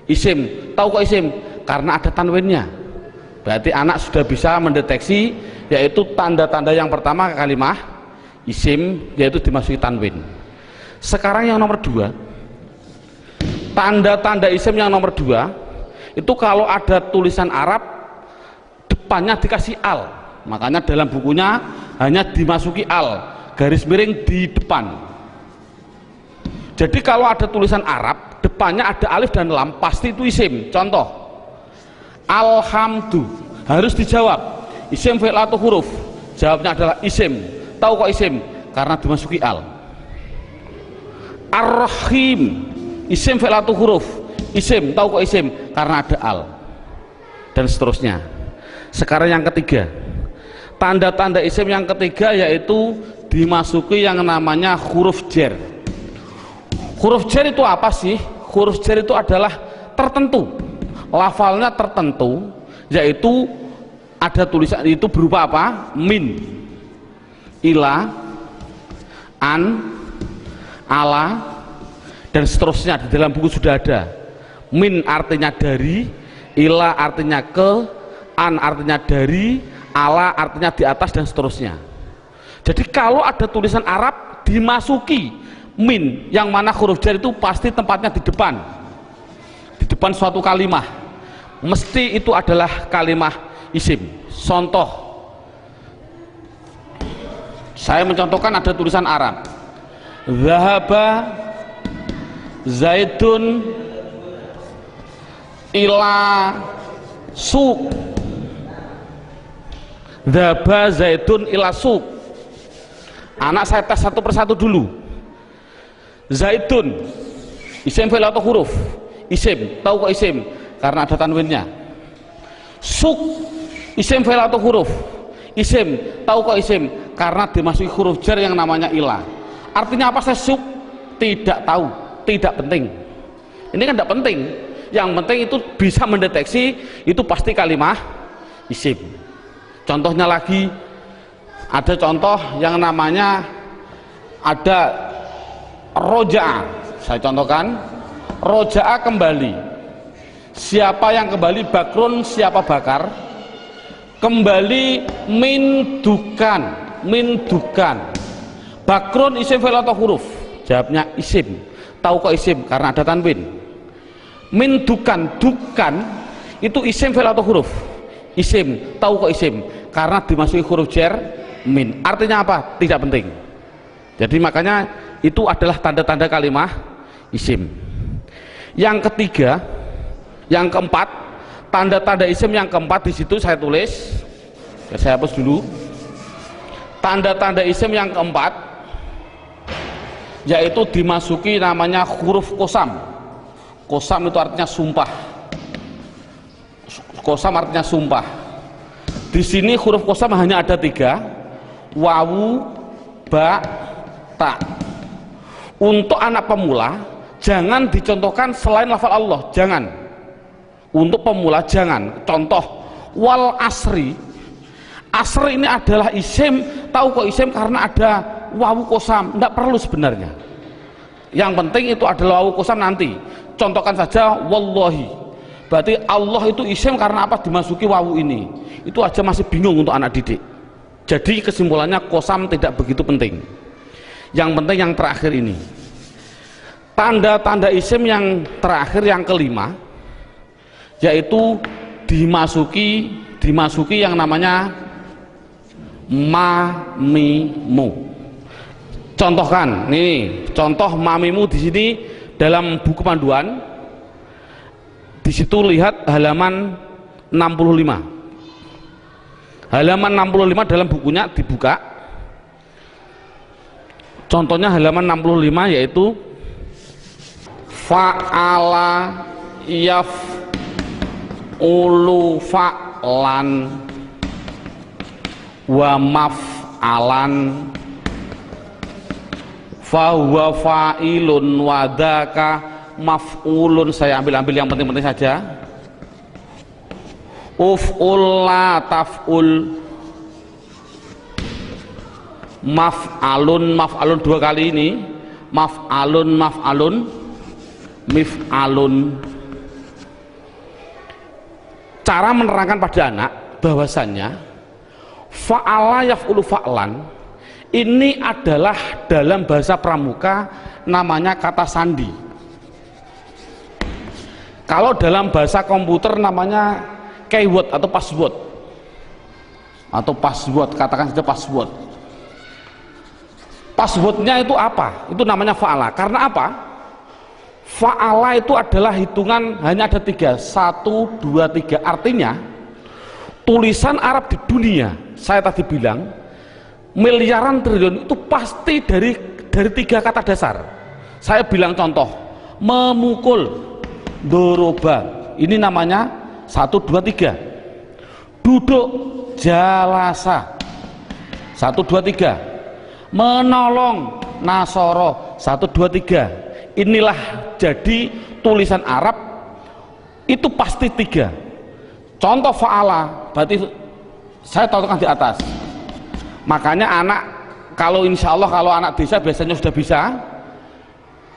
isim. Tahu kok isim? Karena ada tanwinnya. Berarti anak sudah bisa mendeteksi, yaitu tanda-tanda yang pertama kalimah isim, yaitu dimasuki tanwin. Sekarang yang nomor dua, tanda-tanda isim yang nomor dua itu kalau ada tulisan Arab depannya dikasih al, makanya dalam bukunya hanya dimasuki al, garis miring di depan. Jadi kalau ada tulisan Arab depannya ada alif dan lam, pasti itu isim. Contoh, alhamdu, harus dijawab isim fi'il atau huruf. Jawabnya adalah isim. Tahu kok isim? Karena dimasuki al. Ar-Rahim, isim fi'il atau huruf. Isim. Tahu kok isim? Karena ada al. Dan seterusnya. Sekarang yang ketiga, tanda-tanda isim yang ketiga yaitu dimasuki yang namanya huruf jar. Huruf jar itu apa sih? Huruf jar itu adalah tertentu, lafalnya tertentu, yaitu ada tulisan itu berupa apa? Min, ila, an, ala, dan seterusnya. Di dalam buku sudah ada. Min artinya dari, ila artinya ke, an artinya dari, ala artinya di atas, dan seterusnya. Jadi kalau ada tulisan Arab dimasuki min, yang mana huruf jar itu pasti tempatnya di depan suatu kalimah, mesti itu adalah kalimah isim. Contoh, saya mencontohkan ada tulisan Arab, zahaba zaidun ila suq, zahaba zaidun ila suq. Anak saya tes satu persatu dulu. Zaidun, isim fi'il atau huruf? Isim. Tahu kok isim? Karena ada tanwinnya. Suq, isim fi'il atau huruf? Isim. Tahu kok isim? Karena dimasuki huruf jar yang namanya ila. Artinya apa saya suq? Tidak tahu, tidak penting. Ini kan tidak penting. Yang penting itu bisa mendeteksi itu pasti kalimah isim. Contohnya lagi, ada contoh yang namanya ada roja'a. Saya contohkan, roja'a kembali. Siapa yang kembali? Bakrun, siapa bakar? Kembali min dukan, min dukan. Bakrun isim fi'il atau huruf? Jawabnya isim. Tahu kok isim? Karena ada tanwin. Min dukan, dukan itu isim fi'il atau huruf? Isim. Tahu kok isim? Karena dimasuki huruf jar min. Artinya apa? Tidak penting. Jadi makanya itu adalah tanda-tanda kalimah isim. Yang ketiga, yang keempat, tanda-tanda isim yang keempat di situ saya tulis. Saya hapus dulu. Tanda-tanda isim yang keempat yaitu dimasuki namanya huruf qasam. Qasam itu artinya sumpah. Qasam artinya sumpah. Di sini huruf qasam hanya ada 3, wawu, ba, ta. Untuk anak pemula jangan dicontohkan selain lafal Allah, jangan. Untuk pemula jangan. Contoh, wal asri. Asri ini adalah isim. Tahu kok isim? Karena ada wawu qasam. Tidak perlu sebenarnya. Yang penting itu adalah wawu qasam nanti. Contohkan saja wallahi. Berarti Allah itu isim karena apa? Dimasuki wawu ini. Itu aja masih bingung untuk anak didik. Jadi kesimpulannya qasam tidak begitu penting. Yang penting yang terakhir ini, tanda-tanda isim yang terakhir yang kelima yaitu dimasuki yang namanya mamimu. Contohkan nih, contoh mamimu di sini dalam buku panduan. Di situ lihat halaman 65. Halaman 65 dalam bukunya dibuka. Contohnya halaman 65 yaitu fa'ala yaf'ulu fa'lan wa maf'alan fahuwa fa'ilun wa dzaka maf'ulun. Saya ambil yang penting-penting saja. Uf'ul la taf'ul, maf'alun 2 kali ini, maf'alun mif'alun. cara menerangkan pada anak bahwasannya fa'ala yaf'ulu fa'lan ini adalah dalam bahasa pramuka namanya kata sandi. Kalau dalam bahasa komputer namanya keyword atau password, katakan saja password. Passwordnya itu apa? Itu namanya fa'ala. Karena apa? Fa'ala itu adalah hitungan hanya ada 3, 1, 2, 3. Artinya tulisan Arab di dunia, saya tadi bilang miliaran triliun itu pasti dari 3 kata dasar. Saya bilang contoh, memukul, doroba, ini namanya 1, 2, 3. Duduk, jalasa, 1, 2, 3. Menolong, nasoro, 1, 2, 3. Inilah jadi tulisan Arab itu pasti 3. Contoh fa'ala berarti saya contohkan di atas. Makanya anak kalau insya Allah kalau anak desa biasanya sudah bisa.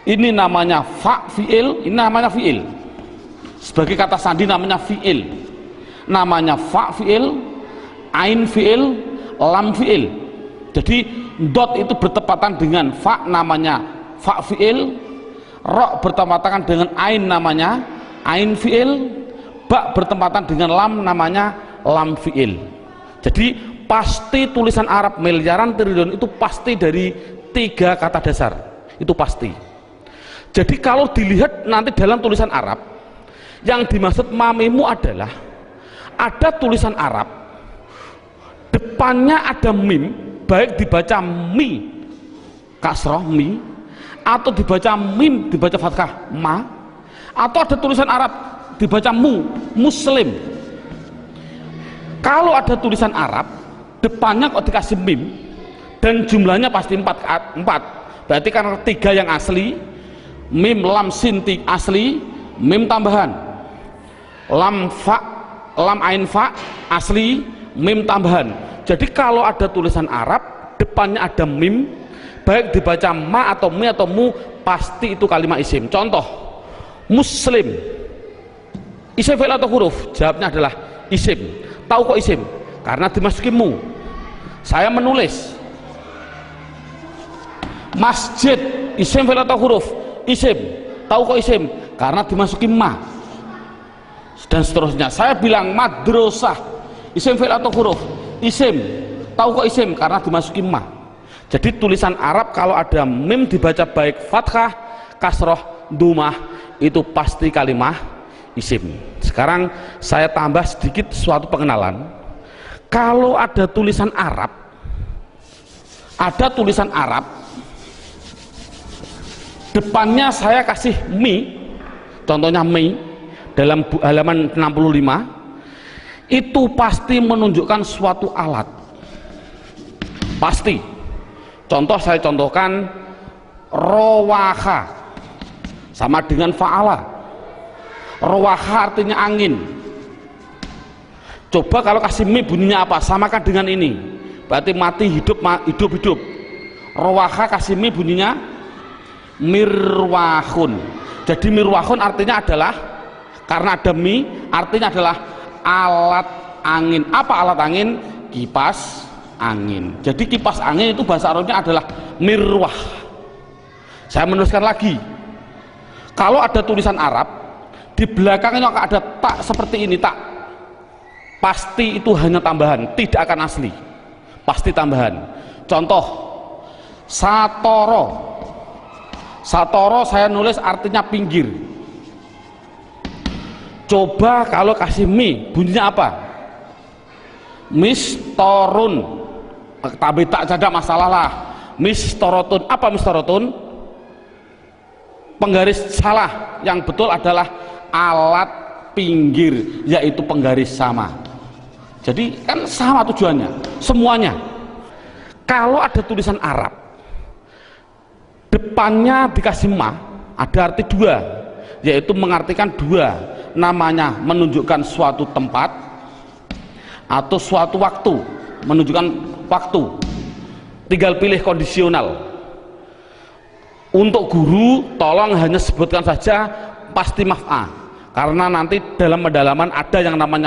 Ini namanya fi'il, ini namanya fi'il. Sebagai kata sandi namanya fi'il. Namanya fi'il, ain fi'il, lam fi'il. Jadi dot itu bertepatan dengan fa namanya fa fi'il, ro bertepatan dengan ain namanya ain fi'il, ba bertepatan dengan lam namanya lam fi'il. Jadi pasti tulisan Arab miliaran triliun itu pasti dari 3 kata dasar, itu pasti. Jadi kalau dilihat nanti dalam tulisan Arab yang dimaksud mamimu adalah ada tulisan Arab depannya ada mim, baik dibaca mi kasroh mi atau dibaca mim dibaca fathah ma, atau ada tulisan Arab dibaca muslim. Kalau ada tulisan Arab depannya kok dikasih mim dan jumlahnya pasti 4, berarti karena 3 yang asli, mim lam sin asli, mim tambahan, lam ain fa asli, mim tambahan. Jadi kalau ada tulisan Arab depannya ada mim, baik dibaca ma atau mi atau mu, pasti itu kalimat isim. Contoh muslim, isim fi'il atau huruf? Jawabnya adalah isim. Tahu kok isim? Karena dimasuki mu. Saya menulis masjid, isim fi'il atau huruf? Isim. Tahu kok isim? Karena dimasuki ma, dan seterusnya. Saya bilang madrasah, isim fi'il atau huruf? Isim. Tahu kok isim? Karena dimasuki ma. Jadi tulisan Arab kalau ada mim dibaca baik fathah, kasroh, dumah, itu pasti kalimat isim. Sekarang saya tambah sedikit suatu pengenalan. Kalau ada tulisan Arab, depannya saya kasih mi, contohnya mi dalam halaman 65, itu pasti menunjukkan suatu alat, pasti. Contoh saya contohkan rowaha sama dengan fa'ala. Rowaha artinya angin. Coba kalau kasih mi bunyinya apa? Samakan dengan ini, berarti mati hidup, hidup. Rowaha kasih mi bunyinya mirwahun. Jadi mirwahun artinya adalah, karena ada mi artinya adalah alat angin. Apa alat angin? Kipas angin. Jadi kipas angin itu bahasa Arabnya adalah mirwah. Saya menuliskan lagi, kalau ada tulisan Arab di belakangnya ada tak seperti ini, tak, pasti itu hanya tambahan, tidak akan asli, pasti tambahan. Contoh satoro, saya nulis artinya pinggir. Coba kalau kasih mi bunyinya apa? Mistorun. Tapi tak ada masalah lah. Mistorotun. Apa mistorotun? Penggaris salah. Yang betul adalah alat pinggir, yaitu penggaris sama. Jadi kan sama tujuannya, semuanya. Kalau ada tulisan Arab depannya dikasih ma, ada arti 2, yaitu mengartikan 2. Namanya menunjukkan suatu tempat atau suatu waktu, menunjukkan waktu. Tinggal pilih kondisional. Untuk guru tolong hanya sebutkan saja pasti maf'a, karena nanti dalam pendalaman ada yang namanya